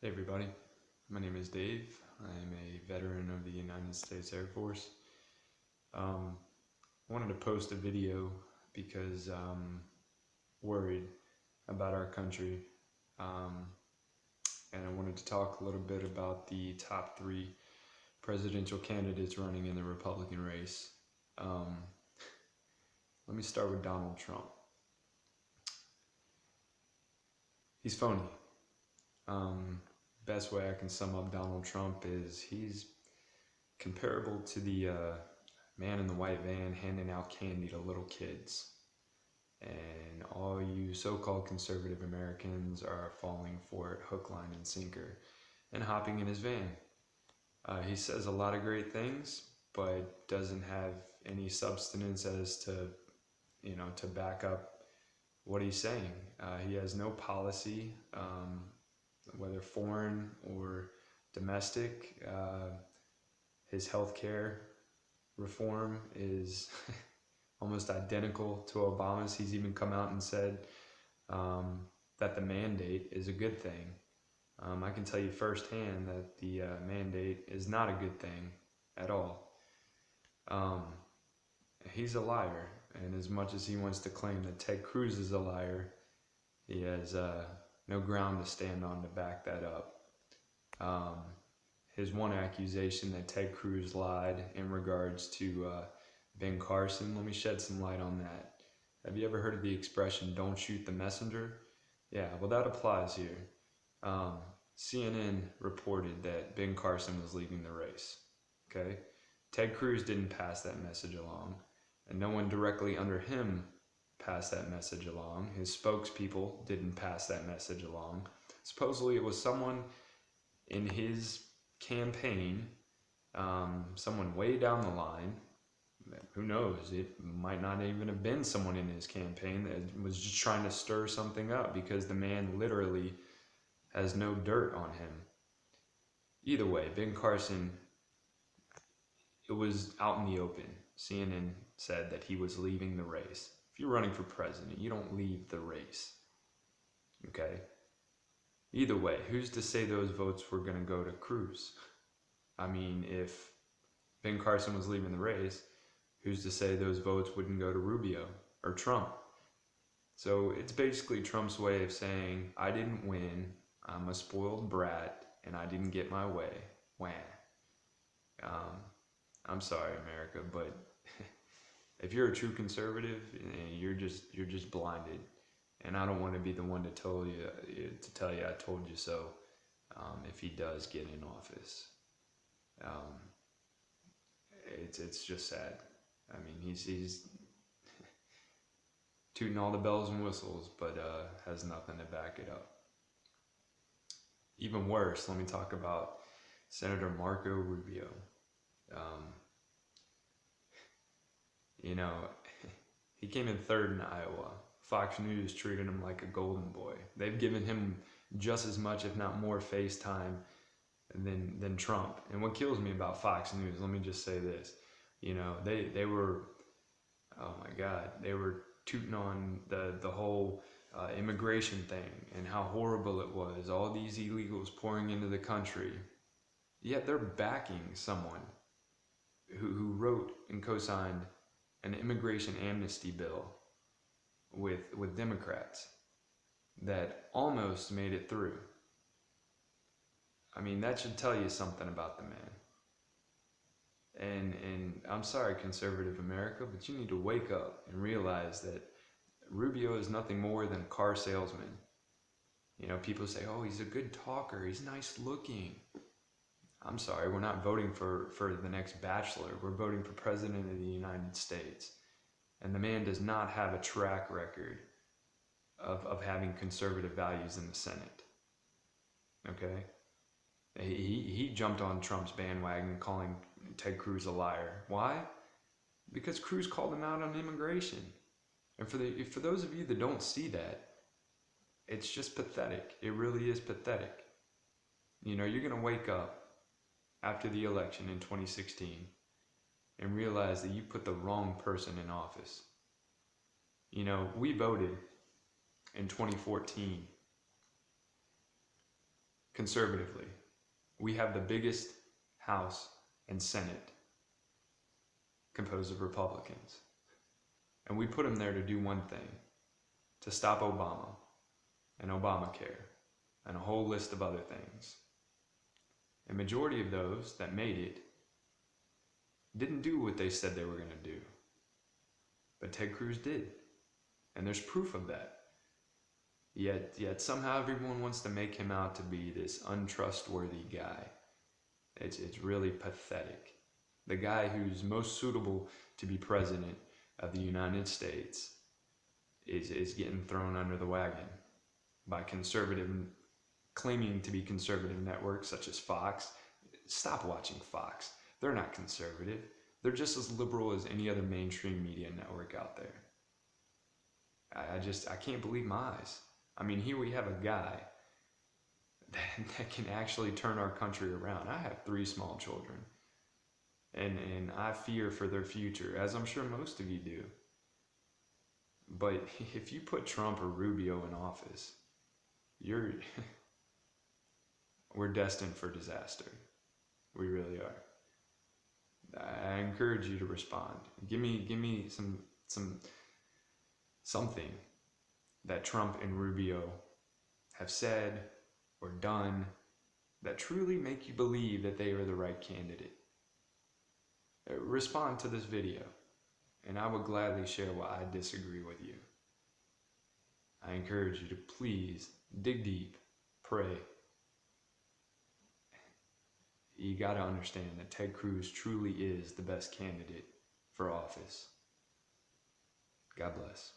Hey everybody, my name is Dave. I am a veteran of the United States Air Force. I wanted to post a video because I'm worried about our country, and I wanted to talk a little bit about the top 3 presidential candidates running in the Republican race. Let me start with Donald Trump. He's phony. Best way I can sum up Donald Trump is he's comparable to the man in the white van handing out candy to little kids. And all you so-called conservative Americans are falling for it hook, line, and sinker and hopping in his van. He says a lot of great things, but doesn't have any substance as to, to back up what he's saying. He has no policy, whether foreign or domestic. His healthcare reform is almost identical to Obama's. He's even come out and said that the mandate is a good thing. I can tell you firsthand that the mandate is not a good thing at all. He's a liar, and as much as he wants to claim that Ted Cruz is a liar, he has no ground to stand on to back that up. His one accusation that Ted Cruz lied in regards to Ben Carson, let me shed some light on that. Have you ever heard of the expression, "don't shoot the messenger"? Yeah, well, that applies here. CNN reported that Ben Carson was leaving the race. Okay? Ted Cruz didn't pass that message along, and no one directly under him passed that message along. His spokespeople didn't pass that message along. Supposedly it was someone in his campaign, someone way down the line. Who knows, it might not even have been someone in his campaign that was just trying to stir something up, because the man literally has no dirt on him. Either way, Ben Carson, it was out in the open. CNN said that he was leaving the race. If you're running for president, you don't leave the race. Okay? Either way, who's to say those votes were going to go to Cruz? I mean, if Ben Carson was leaving the race, who's to say those votes wouldn't go to Rubio or Trump? So it's basically Trump's way of saying, I didn't win, I'm a spoiled brat, and I didn't get my way. Wah. I'm sorry, America, but if you're a true conservative, you're just blinded. And I don't want to be the one to tell you I told you so. If he does get in office, it's just sad. I mean, he's tooting all the bells and whistles, but has nothing to back it up. Even worse, let me talk about Senator Marco Rubio. He came in 3rd in Iowa. Fox News treated him like a golden boy. They've given him just as much, if not more, face time than Trump. And what kills me about Fox News, let me just say this. They were, oh my God, they were tooting on the whole immigration thing and how horrible it was. All these illegals pouring into the country. Yet they're backing someone who wrote and co-signed an immigration amnesty bill with Democrats that almost made it through. I mean, that should tell you something about the man. And I'm sorry, conservative America, but you need to wake up and realize that Rubio is nothing more than a car salesman. People say, oh, he's a good talker, he's nice looking. I'm sorry, we're not voting for the next bachelor. We're voting for President of the United States. And the man does not have a track record of having conservative values in the Senate. Okay? He jumped on Trump's bandwagon calling Ted Cruz a liar. Why? Because Cruz called him out on immigration. And for those of you that don't see that, it's just pathetic. It really is pathetic. You're going to wake up after the election in 2016 and realize that you put the wrong person in office. We voted in 2014 conservatively, we have the biggest House and Senate composed of Republicans. And we put them there to do one thing, to stop Obama and Obamacare and a whole list of other things. A majority of those that made it didn't do what they said they were going to do. But Ted Cruz did. And there's proof of that. Yet somehow everyone wants to make him out to be this untrustworthy guy. It's really pathetic. The guy who's most suitable to be president of the United States is getting thrown under the wagon by claiming to be conservative networks such as Fox. Stop watching Fox. They're not conservative. They're just as liberal as any other mainstream media network out there. I can't believe my eyes. I mean, here we have a guy that can actually turn our country around. I have 3 small children, and I fear for their future, as I'm sure most of you do. But if you put Trump or Rubio in office, we're destined for disaster. We really are. I encourage you to respond. Give me something that Trump and Rubio have said or done that truly make you believe that they are the right candidate. Respond to this video, and I will gladly share why I disagree with you. I encourage you to please dig deep, pray. You got to understand that Ted Cruz truly is the best candidate for office. God bless.